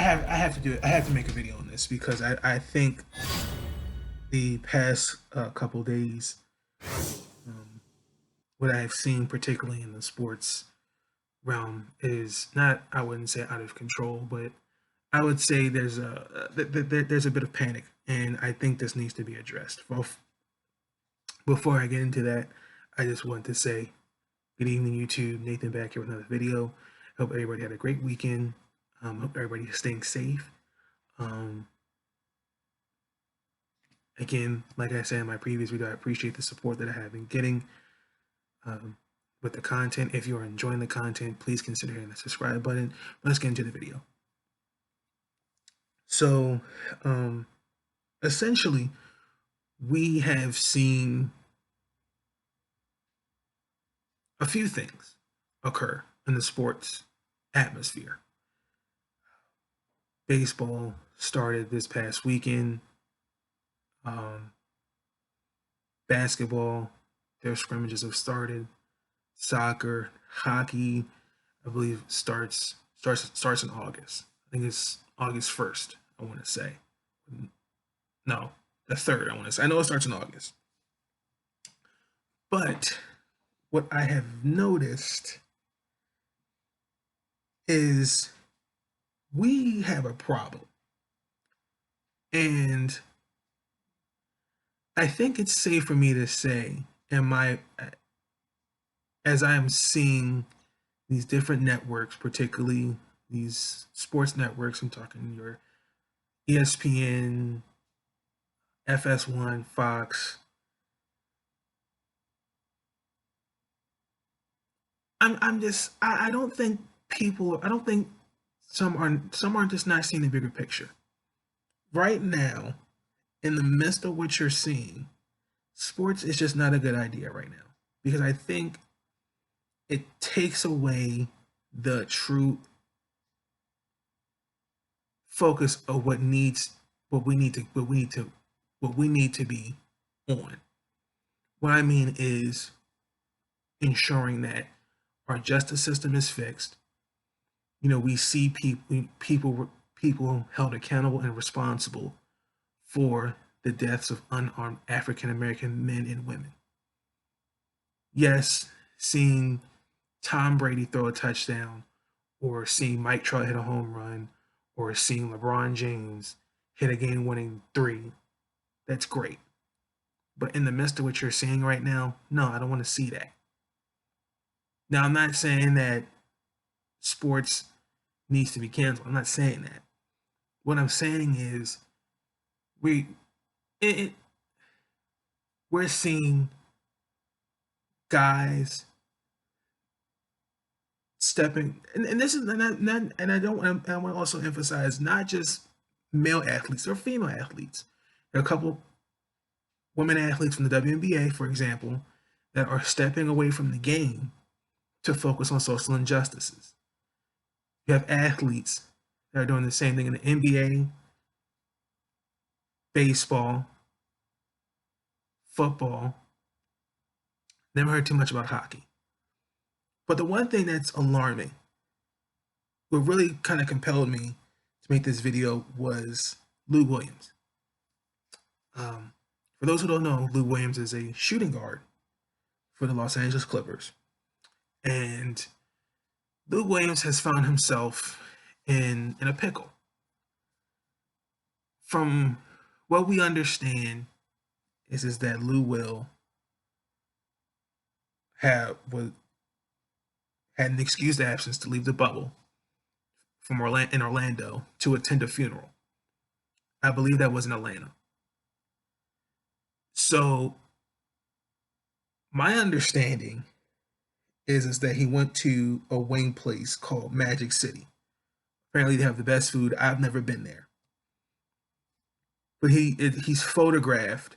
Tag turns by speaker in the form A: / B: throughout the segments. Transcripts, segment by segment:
A: have to do it. I have to make a video on this because I think the past couple days, um, what I have seen, particularly in the sports realm, is not, I wouldn't say out of control, but I would say there's a bit of panic, and I think this needs to be addressed. Well, before I get into that, I just want to say good evening, YouTube. Nathan back here with another video. Hope everybody had a great weekend. Hope everybody is staying safe. Um, Again, like I said in my previous video, I appreciate the support that I have been getting um, with the content. If you are enjoying the content, please consider hitting the subscribe button. Let's get into the video. So, essentially, we have seen a few things occur in the sports atmosphere. Baseball started this past weekend. Basketball, their scrimmages have started. Soccer, hockey, I believe starts in August. I think it's August 1st. I want to say, no, the 3rd. I want to say. I know it starts in August. But what I have noticed is we have a problem, and I think it's safe for me to say, as I am seeing these different networks, particularly these sports networks, I'm talking your ESPN, FS1, Fox. I'm just I don't think I don't think some are just not seeing the bigger picture. Right now, in the midst of what you're seeing, sports is just not a good idea right now. Because I think it takes away the true focus of what we need to be on. What I mean is ensuring that our justice system is fixed. You know, we see people held accountable and responsible for the deaths of unarmed African American men and women. Yes, seeing Tom Brady throw a touchdown, or seeing Mike Trout hit a home run, or seeing LeBron James hit a game-winning three, that's great. But in the midst of what you're seeing right now, no, I don't want to see that. Now, I'm not saying that sports needs to be canceled. I'm not saying that. What I'm saying is we it, we're seeing guys stepping, and this is and I don't want to also emphasize not just male athletes or female athletes. There are a couple women athletes from the WNBA, for example, that are stepping away from the game to focus on social injustices. You have athletes that are doing the same thing in the NBA, baseball, football. Never heard too much about hockey. But the one thing that's alarming, what really kind of compelled me to make this video, was Lou Williams. For those who don't know, Lou Williams is a shooting guard for the Los Angeles Clippers. And Lou Williams has found himself in a pickle. From what we understand is that Lou Will had an excused absence to leave the bubble from Orlando to attend a funeral. I believe that was in Atlanta. So my understanding is that he went to a wing place called Magic City. Apparently, they have the best food. I've never been there, but he's photographed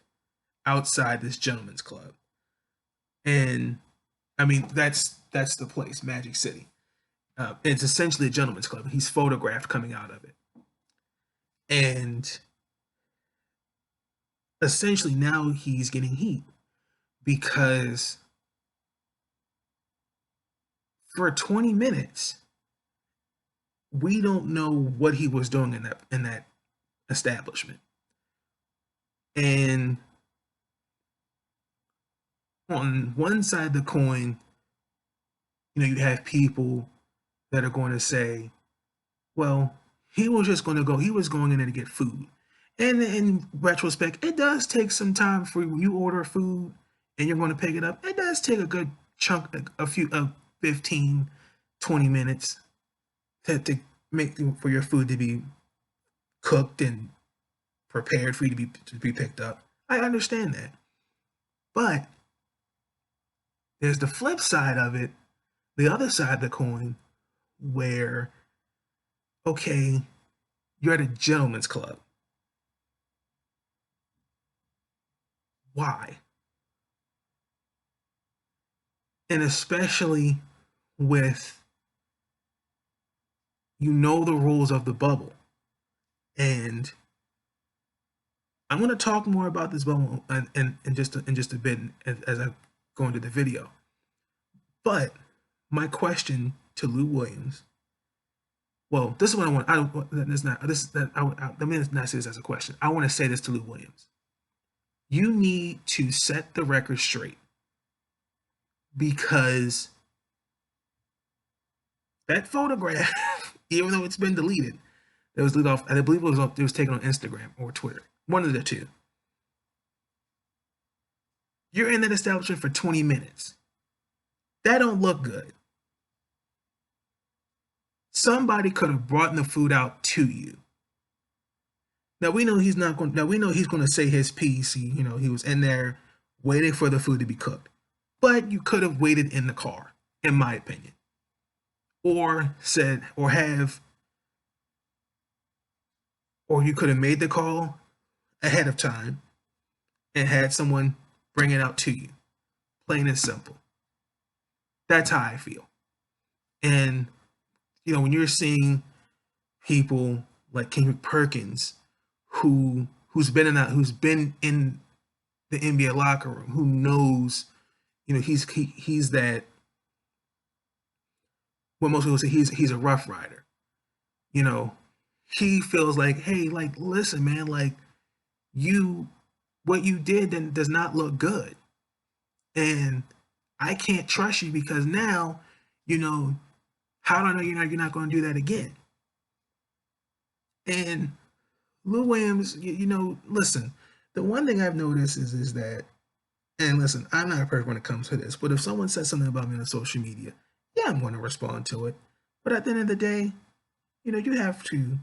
A: outside this gentleman's club, and I mean that's the place, Magic City. It's essentially a gentleman's club. He's photographed coming out of it, and essentially now he's getting heat because for 20 minutes we don't know what he was doing in that establishment. And on one side of the coin, you have people that are going to say, well, he was just going to go, he was going in there to get food. And in retrospect, it does take some time for when you order food and you're going to pick it up. It does take a good chunk, a few, 15, 20 minutes to make for your food to be cooked and prepared for you to be picked up. I understand that. But there's the flip side of it, the other side of the coin, where, okay, you're at a gentleman's club. Why? And especially with, the rules of the bubble. And I'm going to talk more about this bubble in just a bit as I go into the video. But my question to Lou Williams, well, this is what I want. Let me not say this as a question. I want to say this to Lou Williams. You need to set the record straight, because that photograph, even though it's been deleted, it was deleted off. I believe it was taken on Instagram or Twitter, one of the two. You're in that establishment for 20 minutes. That don't look good. Somebody could have brought the food out to you. Now we know he's not going. Now we know he's going to say his piece. He was in there waiting for the food to be cooked, but you could have waited in the car, in my opinion, or you could have made the call ahead of time and had someone bring it out to you. Plain and simple. That's how I feel. And when you're seeing people like Kendrick Perkins, who's been in the NBA locker room, who knows, he's that, what most people say, he's a rough rider. He feels like, hey, like, listen, man, like, what you did then does not look good, and I can't trust you, because now, how do I know you're not going to do that again? And Lou Williams, listen, the one thing I've noticed is that, and listen, I'm not a perfect when it comes to this, but if someone says something about me on social media, yeah, I'm going to respond to it. But at the end of the day, you have to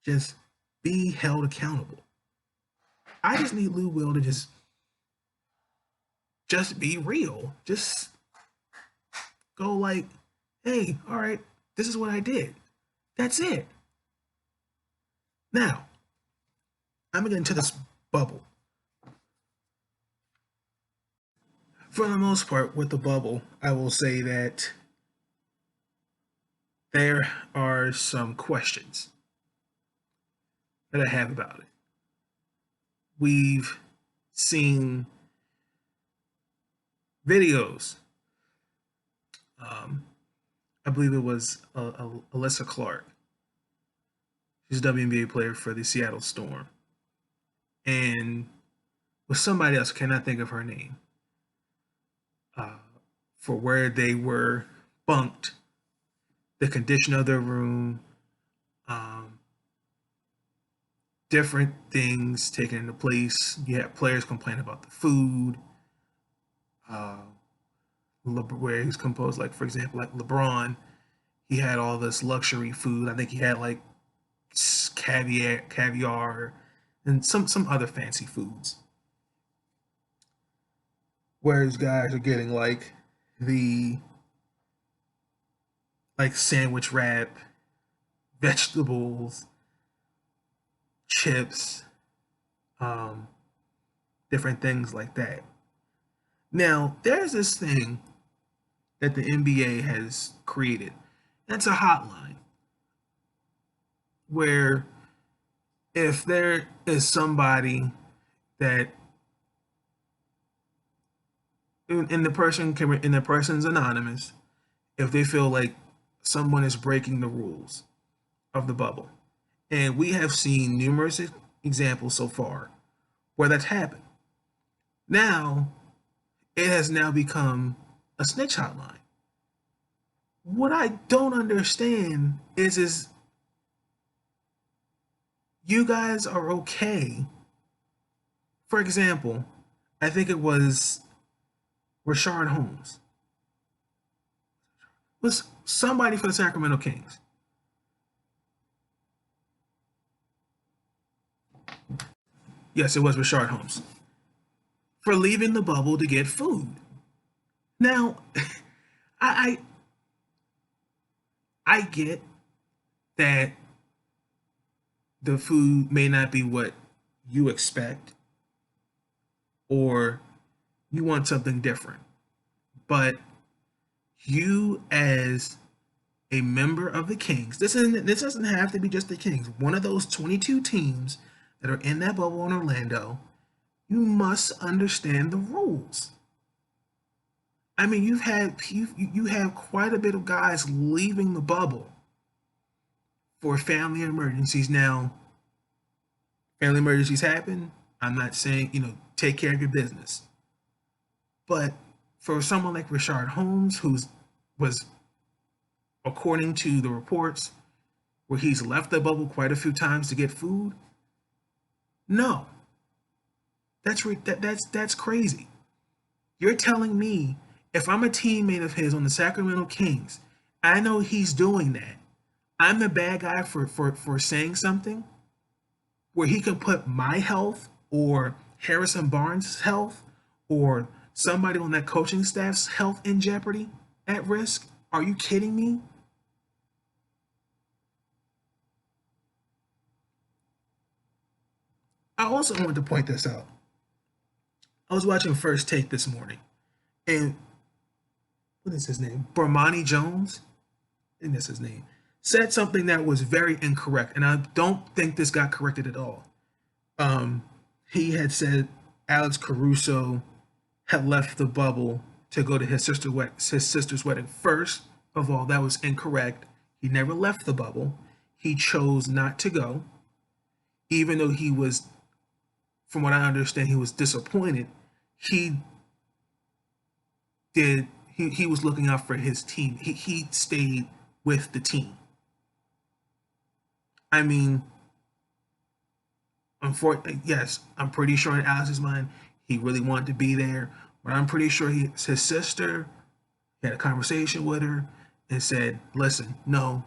A: just be held accountable. I just need Lou Will to just be real. Just go like, hey, all right, this is what I did. That's it. Now, I'm going to get into this bubble. For the most part, with the bubble, I will say that there are some questions that I have about it. We've seen videos. I believe it was Alyssa Clark. She's a WNBA player for the Seattle Storm. And with somebody else, I cannot think of her name, for where they were bunked, the condition of their room, different things taken into place. You had players complain about the food, where he's composed, like, for example, like LeBron, he had all this luxury food. I think he had like caviar, and some other fancy foods. Whereas guys are getting like the sandwich wrap, vegetables, chips, different things like that. Now, there's this thing that the NBA has created. That's a hotline where, if there is somebody that, and the person's anonymous, if they feel like someone is breaking the rules, of the bubble. And we have seen numerous examples so far where that's happened. Now, it has now become a snitch hotline. What I don't understand is you guys are okay. For example, I think it was Rashard Holmes. It was somebody for the Sacramento Kings. Yes, it was Rashard Holmes. For leaving the bubble to get food. Now, I I get that the food may not be what you expect or you want something different. But you as a member of the Kings, this doesn't have to be just the Kings. One of those 22 teams that are in that bubble in Orlando, you must understand the rules. I mean, you have quite a bit of guys leaving the bubble for family emergencies. Now, family emergencies happen. I'm not saying, take care of your business. But for someone like Rashard Holmes, was, according to the reports, where he's left the bubble quite a few times to get food, no, that's crazy. You're telling me if I'm a teammate of his on the Sacramento Kings, I know he's doing that. I'm the bad guy for saying something where he can put my health or Harrison Barnes' health or somebody on that coaching staff's health in jeopardy, at risk? Are you kidding me? I also wanted to point this out. I was watching First Take this morning, and what is his name? Bormani Jones, I think that's his name, said something that was very incorrect, and I don't think this got corrected at all. Um, he had said Alex Caruso had left the bubble to go to his sister's wedding. First of all, that was incorrect. He never left the bubble. He chose not to go, even though he was, from what I understand, he was disappointed. He did. He was looking out for his team. He stayed with the team. I mean, unfortunately, yes, I'm pretty sure in Alex's mind he really wanted to be there, but I'm pretty sure his sister had a conversation with her and said, "Listen, no,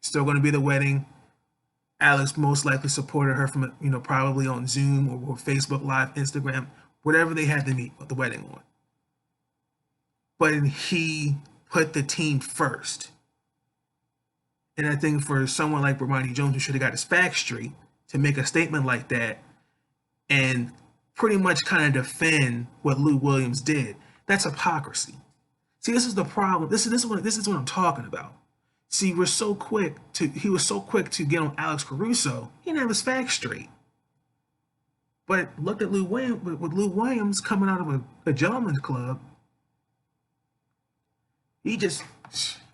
A: still going to be the wedding." Alex most likely supported her from, probably on Zoom or Facebook Live, Instagram, whatever they had to meet the wedding on. But he put the team first. And I think for someone like Bramani Jones, who should have got his facts straight, to make a statement like that and pretty much kind of defend what Lou Williams did, that's hypocrisy. See, this is the problem. This is what I'm talking about. See, he was so quick to get on Alex Caruso. He didn't have his facts straight. But look at Lou Williams, with Lou Williams coming out of a gentleman's club.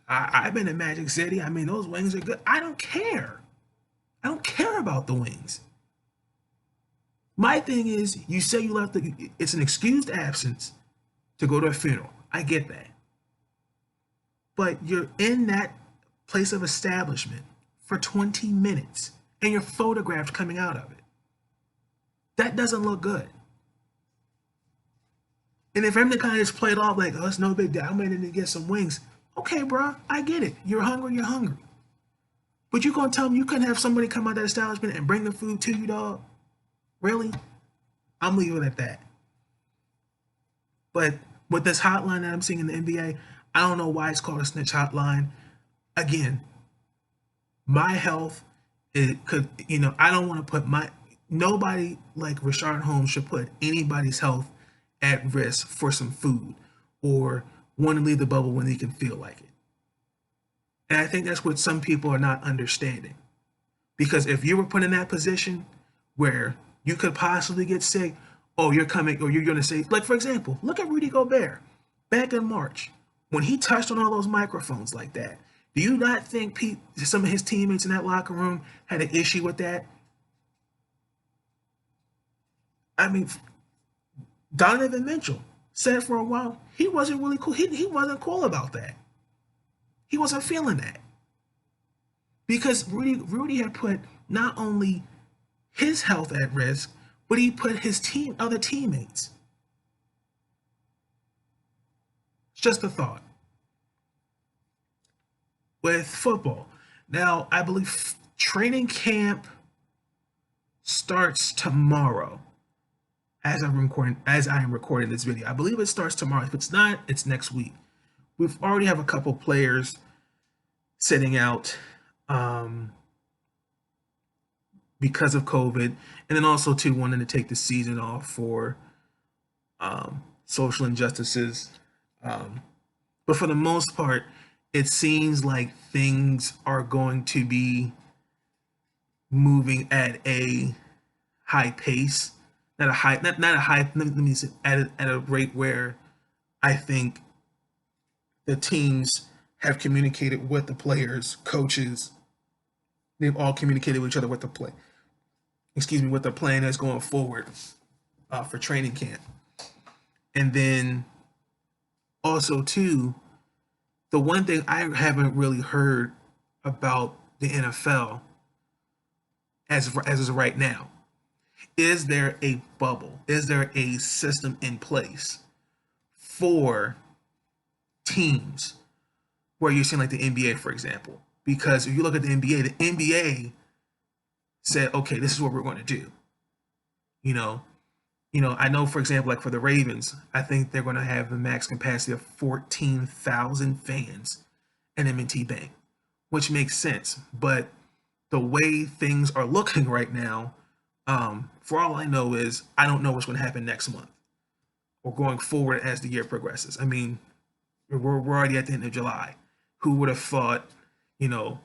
A: I've been in Magic City. I mean, those wings are good. I don't care. I don't care about the wings. My thing is, you say you left it's an excused absence to go to a funeral. I get that. But you're in that place of establishment for 20 minutes and you're photographed coming out of it. That doesn't look good. And if everything kind of just played off like, oh, it's no big deal, I'm ready to get some wings. Okay, bro, I get it. You're hungry, you're hungry. But you gonna tell me you couldn't have somebody come out that establishment and bring the food to you, dog? Really? I'm leaving it at that. But with this hotline that I'm seeing in the NBA, I don't know why it's called a snitch hotline. Again, my health, it could, I don't want to put nobody like Rashard Holmes should put anybody's health at risk for some food or want to leave the bubble when they can feel like it. And I think that's what some people are not understanding. Because if you were put in that position where you could possibly get sick, oh, you're coming, or you're going to say, like, for example, look at Rudy Gobert back in March when he touched on all those microphones like that. Do you not think some of his teammates in that locker room had an issue with that? I mean, Donovan Mitchell said for a while he wasn't really cool. He wasn't cool about that. He wasn't feeling that because Rudy had put not only his health at risk, but he put his other teammates. It's just a thought. With football, now I believe training camp starts tomorrow. As I am recording this video, I believe it starts tomorrow. If it's not, it's next week. We've already have a couple players sitting out because of COVID, and then also too wanting to take the season off for social injustices. But for the most part, it seems like things are going to be moving at a high pace, not a high. Let me say at a rate where I think the teams have communicated with the players, coaches. They've all communicated with each other with the play. Excuse me, with the plan that's going forward for training camp, and then also too, the one thing I haven't really heard about the NFL as of right now, is there a bubble? Is there a system in place for teams where you're seeing like the NBA, for example? Because if you look at the NBA said, okay, this is what we're going to do. You know, I know, for example, like for the Ravens, I think they're going to have the max capacity of 14,000 fans at M&T Bank, which makes sense. But the way things are looking right now, for all I know is I don't know what's going to happen next month or going forward as the year progresses. I mean, we're already at the end of July. Who would have thought, you know,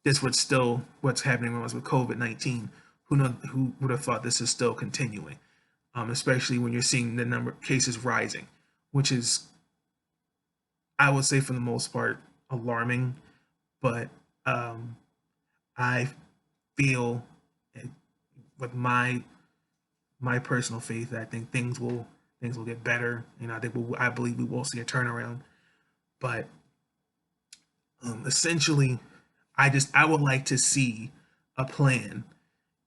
A: this would still what's happening with COVID-19? Who would have thought this is still continuing? Especially when you're seeing the number of cases rising, which is, I would say, for the most part, alarming. But I feel, with my personal faith, I think things will get better. I believe we will see a turnaround. But essentially, I would like to see a plan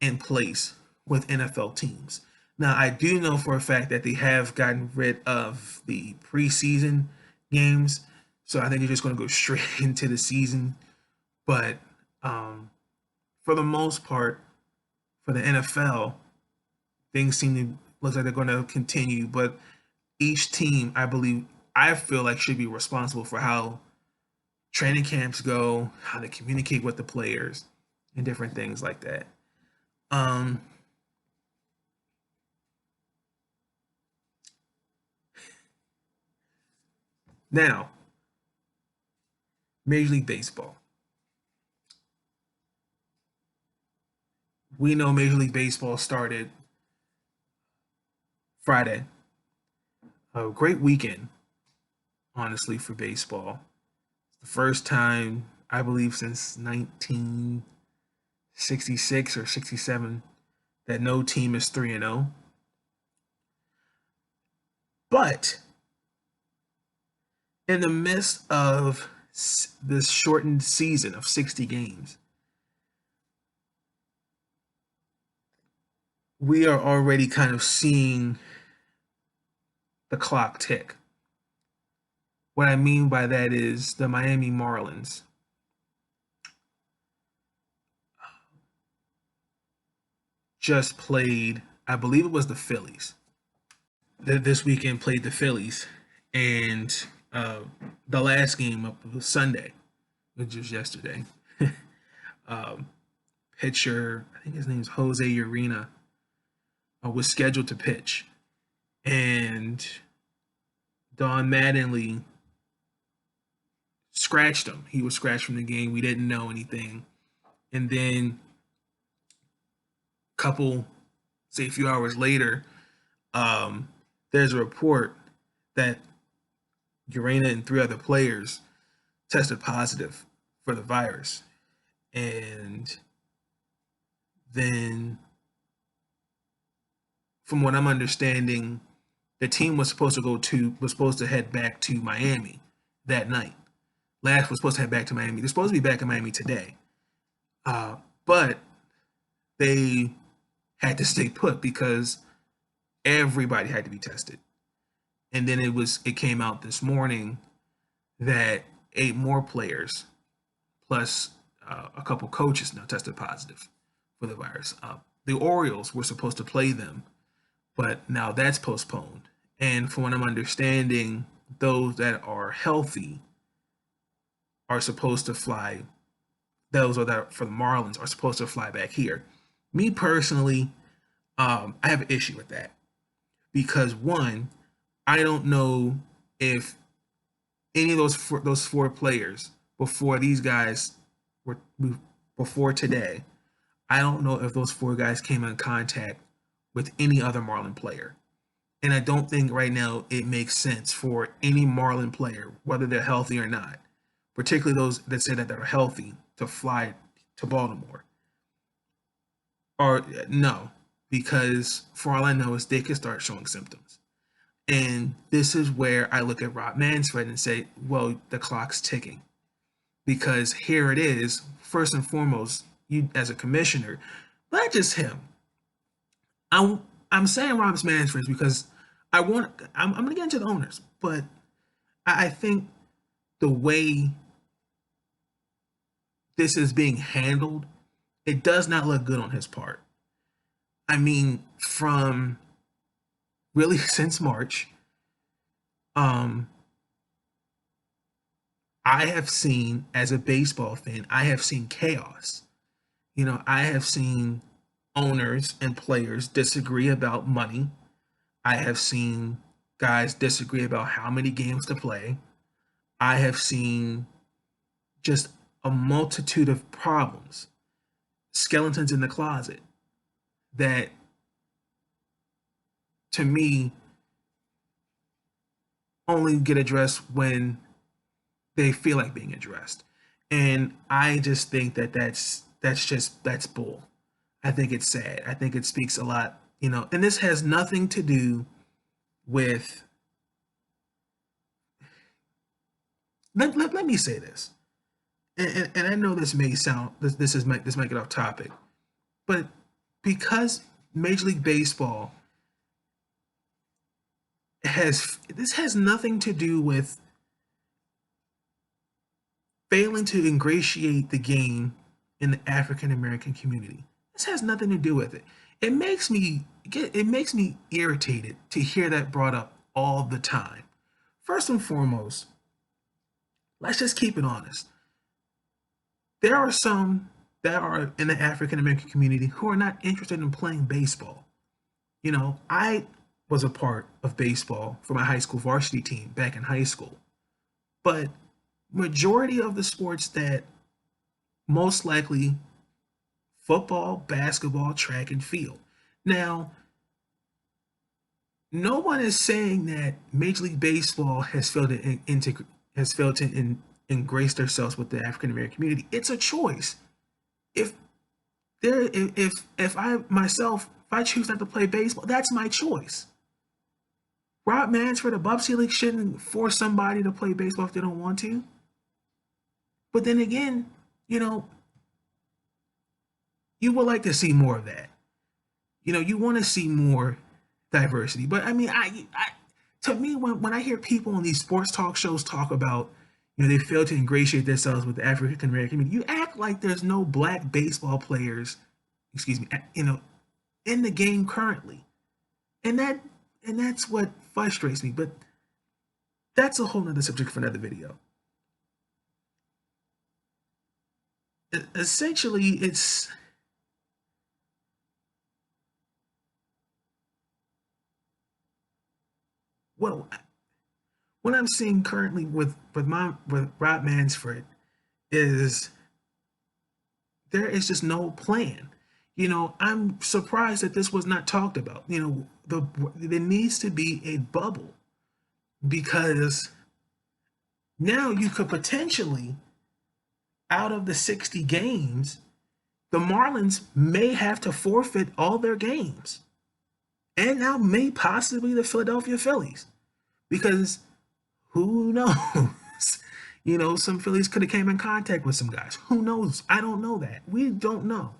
A: in place with NFL teams. Now, I do know for a fact that they have gotten rid of the preseason games, so I think they're just going to go straight into the season. But for the most part, for the NFL, things seem to look like they're going to continue. But each team, I feel like should be responsible for how training camps go, how to communicate with the players, and different things like that. Now, Major League Baseball. We know Major League Baseball started Friday. A great weekend, honestly, for baseball. The first time, I believe, since 1966 or 67 that no team is 3-0. But in the midst of this shortened season of 60 games, we are already kind of seeing the clock tick. What I mean by that is the Miami Marlins just played, I believe it was the Phillies. This weekend played the Phillies, and the last game was Sunday, which was yesterday. Pitcher, I think his name is Jose Urena, was scheduled to pitch, and Don Mattingly scratched him. He was scratched from the game. We didn't know anything, and then a few hours later, there's a report that Urena and three other players tested positive for the virus. And then, from what I'm understanding, the team was supposed to head back to Miami that night. Last was supposed to head back to Miami. They're supposed to be back in Miami today, but they had to stay put because everybody had to be tested. And then it came out this morning that 8 more players plus a couple coaches now tested positive for the virus. The Orioles were supposed to play them, but now that's postponed. And from what I'm understanding, those that are healthy are supposed to fly. Those are that for the Marlins are supposed to fly back here. Me personally, I have an issue with that because one, I don't know if any of those 4 players before these guys were before today. I don't know if those 4 guys came in contact with any other Marlin player. And I don't think right now it makes sense for any Marlin player, whether they're healthy or not, particularly those that say that they're healthy, to fly to Baltimore. Or no, because for all I know is they could start showing symptoms. And this is where I look at Rob Manfred and say, well, the clock's ticking. Because here it is, first and foremost, you as a commissioner, not just him. I'm saying Rob Manfred because I'm going to get into the owners, but I think the way this is being handled, it does not look good on his part. I mean, from really since March, um, I have seen, as a baseball fan, I have seen chaos. I have seen owners and players disagree about money. I have seen guys disagree about how many games to play. I have seen just a multitude of problems, skeletons in the closet, that to me only get addressed when they feel like being addressed. And I just think that that's bull. I think it's sad. I think it speaks a lot, and this has nothing to do with let me say this. And I know this may sound this might get off topic, but because Major League Baseball has nothing to do with failing to ingratiate the game in the African American community. This has nothing to do with it. It makes me irritated to hear that brought up all the time. First and foremost, let's just keep it honest. There are some that are in the African American community who are not interested in playing baseball. I was a part of baseball for my high school varsity team back in high school. But majority of the sports that most likely football, basketball, track and field. Now, no one is saying that Major League Baseball has failed to embrace themselves with the African American community. It's a choice. If I choose not to play baseball, that's my choice. Rob Manfred, the Bubsy League shouldn't force somebody to play baseball if they don't want to. But then again, you would like to see more of that. You want to see more diversity. But I mean, to me, when I hear people on these sports talk shows talk about, they fail to ingratiate themselves with the African American community, you act like there's no black baseball players, excuse me, in the game currently, and that's what frustrates me. But that's a whole nother subject for another video. Essentially, it's well, what I'm seeing currently with Rob Manfred is there is just no plan. I'm surprised that this was not talked about. There needs to be a bubble, because now you could potentially out of the 60 games, the Marlins may have to forfeit all their games. And now may possibly the Philadelphia Phillies. Because who knows? Some Phillies could have came in contact with some guys. Who knows? I don't know that. We don't know.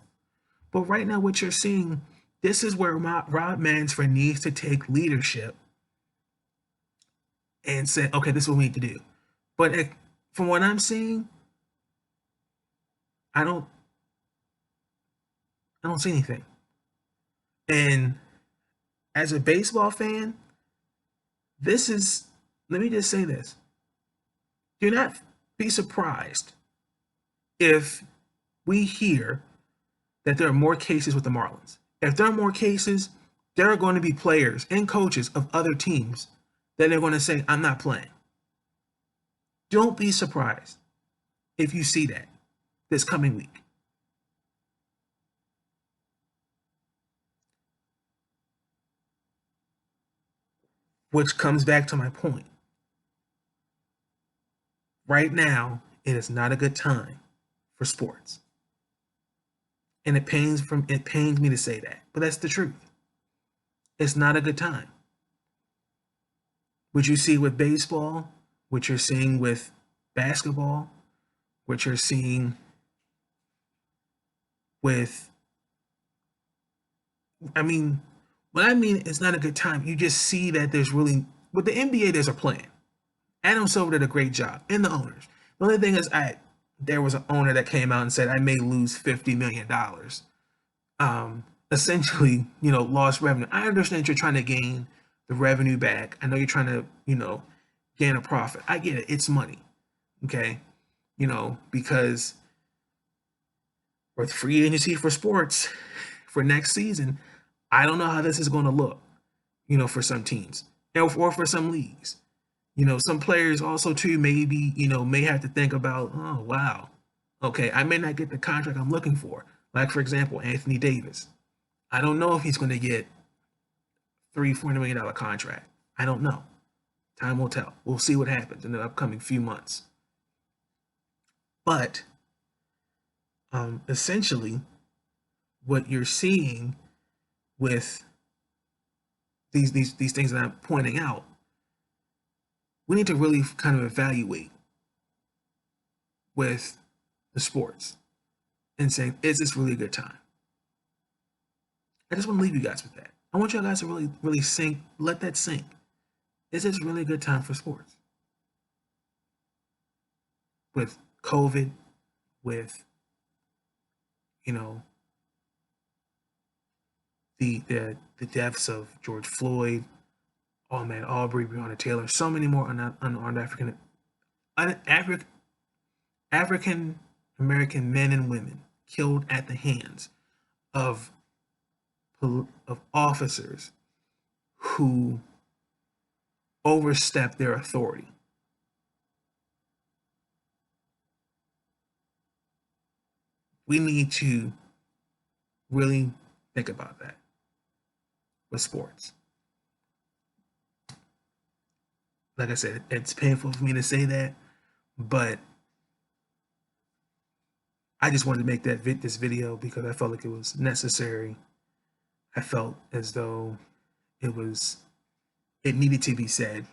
A: But right now, what you're seeing, this is where Rob Manfred needs to take leadership and say, okay, this is what we need to do. But from what I'm seeing, I don't see anything. And as a baseball fan, let me just say this. Do not be surprised if we hear that there are more cases with the Marlins. If there are more cases, there are going to be players and coaches of other teams that are going to say, I'm not playing. Don't be surprised if you see that this coming week. Which comes back to my point. Right now, it is not a good time for sports. And it pains me to say that, but that's the truth. It's not a good time. What you see with baseball, what you're seeing with basketball, what you're seeing with, what I mean it's not a good time. You just see that there's really, with the NBA, there's a plan. Adam Silver did a great job, and the owners. The only thing is, there was an owner that came out and said, I may lose $50 million. Essentially, lost revenue. I understand you're trying to gain the revenue back. I know you're trying to, gain a profit. I get it. It's money. Okay. Because with free agency for sports for next season, I don't know how this is going to look, for some teams or for some leagues. Some players also too maybe, may have to think about, oh, wow, okay, I may not get the contract I'm looking for. Like, for example, Anthony Davis. I don't know if he's going to get $300-400 million contract. I don't know. Time will tell. We'll see what happens in the upcoming few months. But essentially, what you're seeing with these things that I'm pointing out, we need to really kind of evaluate with the sports and saying, is this really a good time? I just want to leave you guys with that. I want you guys to really, really let that sink. Is this really a good time for sports? With COVID, with, the deaths of George Floyd, Ahmaud Arbery, Breonna Taylor, so many more unarmed African American men and women killed at the hands of officers who overstep their authority. We need to really think about that with sports. Like I said, it's painful for me to say that, but I just wanted to make this video because I felt like it was necessary. I felt as though it needed to be said.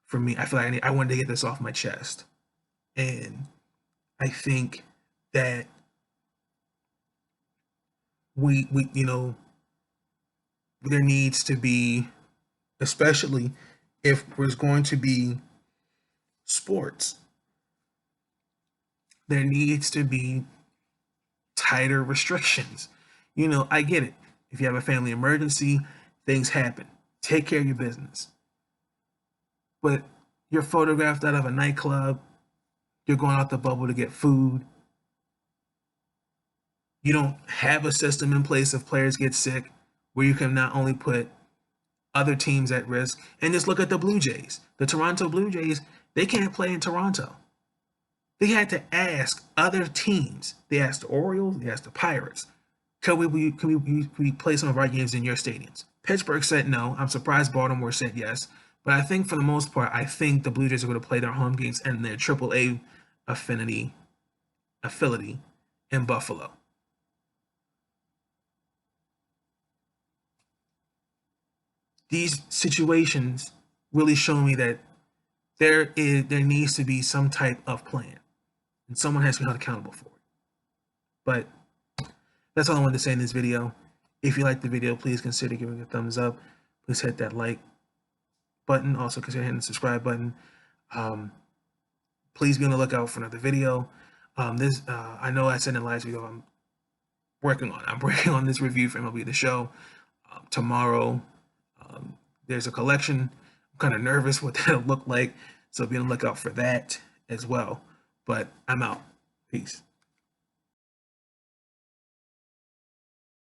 A: For me, I feel like I wanted to get this off my chest, and I think that we there needs to be, especially if there's going to be sports, there needs to be tighter restrictions. I get it. If you have a family emergency, things happen. Take care of your business. But you're photographed out of a nightclub, you're going out the bubble to get food. You don't have a system in place if players get sick where you can not only put other teams at risk. And just look at the Blue Jays. The Toronto Blue Jays, they can't play in Toronto. They had to ask other teams. They asked the Orioles, they asked the Pirates, can we play some of our games in your stadiums? Pittsburgh said no. I'm surprised Baltimore said yes. But I think for the most part, I think the Blue Jays are going to play their home games and their AAA affinity a Philly, and Buffalo. These situations really show me that there needs to be some type of plan, and someone has to be held accountable for it. But that's all I wanted to say in this video. If you liked the video, please consider giving it a thumbs up. Please hit that like button. Also consider hitting the subscribe button. Um, please be on the lookout for another video. I know I said in the last video I'm working on this review for MLB The Show. Tomorrow, there's a collection. I'm kind of nervous what that'll look like, so be on the lookout for that as well. But I'm out. Peace.